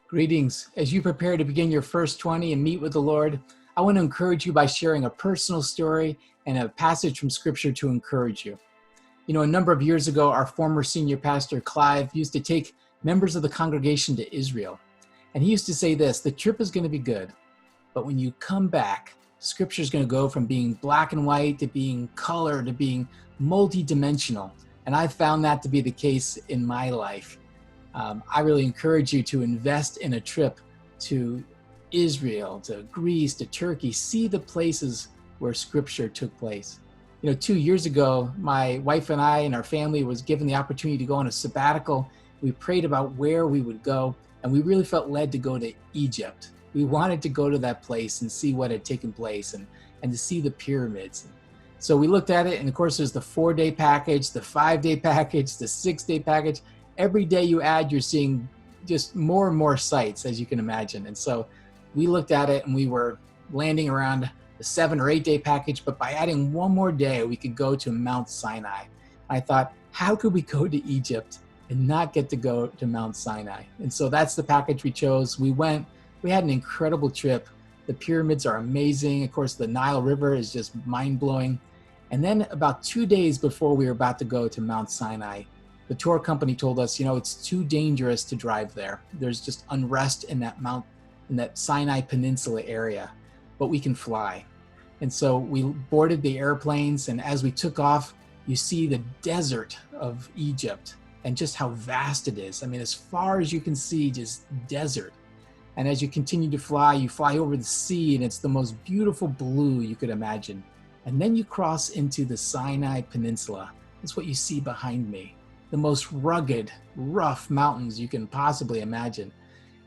Greetings. As you prepare to begin your first 20 and meet with the Lord, I want to encourage you by sharing a personal story and a passage from Scripture to encourage you. You know, a number of years ago, our former senior pastor, Clive, used to take members of the congregation to Israel. And he used to say this: the trip is going to be good, but when you come back, Scripture is going to go from being black and white to being color to being multi-dimensional. And I've found that to be the case in my life. I really encourage you to invest in a trip to Israel, to Greece, to Turkey. See the places where Scripture took place. You know, 2 years ago, my wife and I and our family was given the opportunity to go on a sabbatical. We prayed about where we would go, and we really felt led to go to Egypt. We wanted to go to that place and see what had taken place and to see the pyramids. So we looked at it, and of course, there's the 4-day package, the 5-day package, the 6-day package. Every day you add, you're seeing just more and more sites, as you can imagine. And so we looked at it, and we were landing around the 7 or 8-day package, but by adding one more day, we could go to Mount Sinai. I thought, how could we go to Egypt and not get to go to Mount Sinai? And so that's the package we chose. We went, we had an incredible trip. The pyramids are amazing. Of course, the Nile River is just mind-blowing. And then about 2 days before we were about to go to Mount Sinai, the tour company told us, you know, it's too dangerous to drive there. There's just unrest in that Sinai Peninsula area, but we can fly. And so we boarded the airplanes, and as we took off, you see the desert of Egypt and just how vast it is. I mean, as far as you can see, just desert. And as you continue to fly, you fly over the sea, and it's the most beautiful blue you could imagine. And then you cross into the Sinai Peninsula. That's what you see behind me. The most rugged, rough mountains you can possibly imagine.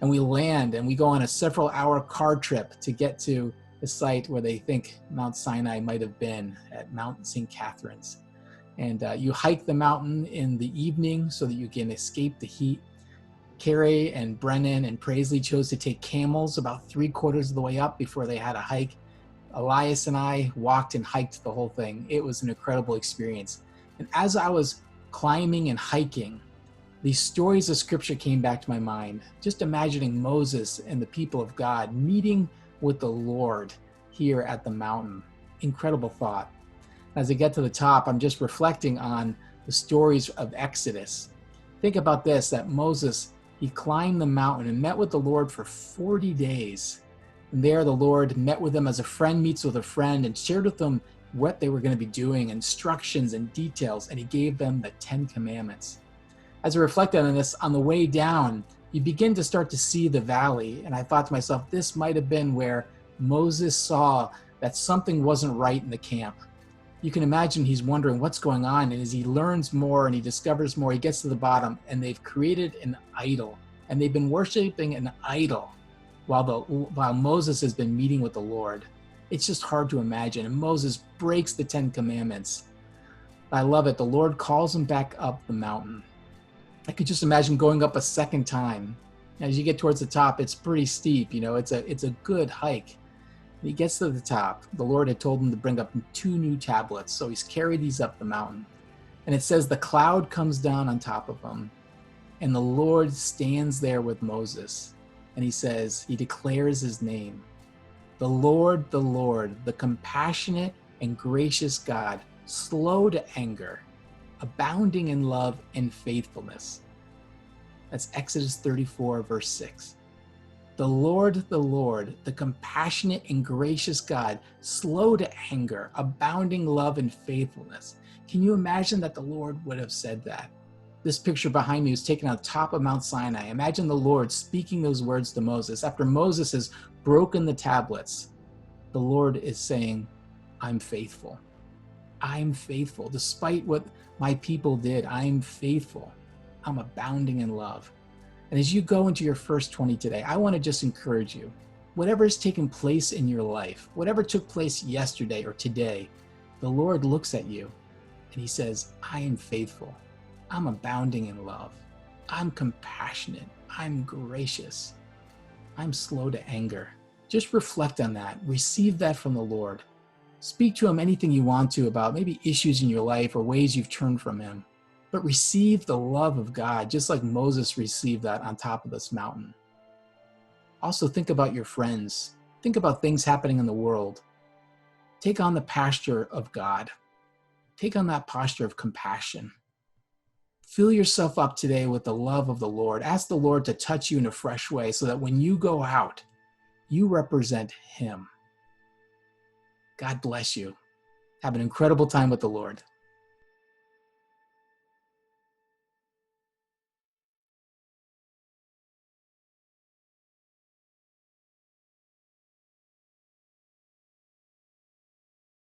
And we land, and we go on a several-hour car trip to get to the site where they think Mount Sinai might have been, at Mount St. Catherine's. And you hike the mountain in the evening so that you can escape the heat. Carrie and Brennan and Paisley chose to take camels about 3/4 of the way up before they had a hike. Elias and I walked and hiked the whole thing. It was an incredible experience. And as I was climbing and hiking, these stories of Scripture came back to my mind. Just imagining Moses and the people of God meeting with the Lord here at the mountain. Incredible thought. As I get to the top, I'm just reflecting on the stories of Exodus. Think about this, that Moses, he climbed the mountain and met with the Lord for 40 days. And there the Lord met with them as a friend meets with a friend and shared with them what they were going to be doing, instructions and details, and he gave them the 10 Commandments. As I reflected on this, on the way down, you begin to start to see the valley, and I thought to myself, this might have been where Moses saw that something wasn't right in the camp. You can imagine he's wondering what's going on, and as he learns more and he discovers more, he gets to the bottom, and they've created an idol, and they've been worshiping an idol while Moses has been meeting with the Lord. It's just hard to imagine. And Moses breaks the 10 Commandments. I love it. The Lord calls him back up the mountain. I could just imagine going up a second time. As you get towards the top, it's pretty steep. You know, it's a good hike. And he gets to the top. The Lord had told him to bring up 2 new tablets. So he's carried these up the mountain. And it says the cloud comes down on top of him. And the Lord stands there with Moses. And he says, he declares his name. The Lord, the compassionate and gracious God, slow to anger, abounding in love and faithfulness. That's Exodus 34, verse 6. The Lord, the compassionate and gracious God, slow to anger, abounding love and faithfulness. Can you imagine that the Lord would have said that? This picture behind me was taken on top of Mount Sinai. Imagine the Lord speaking those words to Moses. After Moses has broken the tablets, the Lord is saying, I'm faithful. I'm faithful. Despite what my people did, I'm faithful. I'm abounding in love. And as you go into your first 20 today, I want to just encourage you. Whatever has taken place in your life, whatever took place yesterday or today, the Lord looks at you and he says, I am faithful. I'm abounding in love. I'm compassionate. I'm gracious. I'm slow to anger. Just reflect on that. Receive that from the Lord. Speak to him anything you want to about maybe issues in your life or ways you've turned from him. But receive the love of God, just like Moses received that on top of this mountain. Also, think about your friends. Think about things happening in the world. Take on the posture of God. Take on that posture of compassion. Fill yourself up today with the love of the Lord. Ask the Lord to touch you in a fresh way so that when you go out, you represent Him. God bless you. Have an incredible time with the Lord.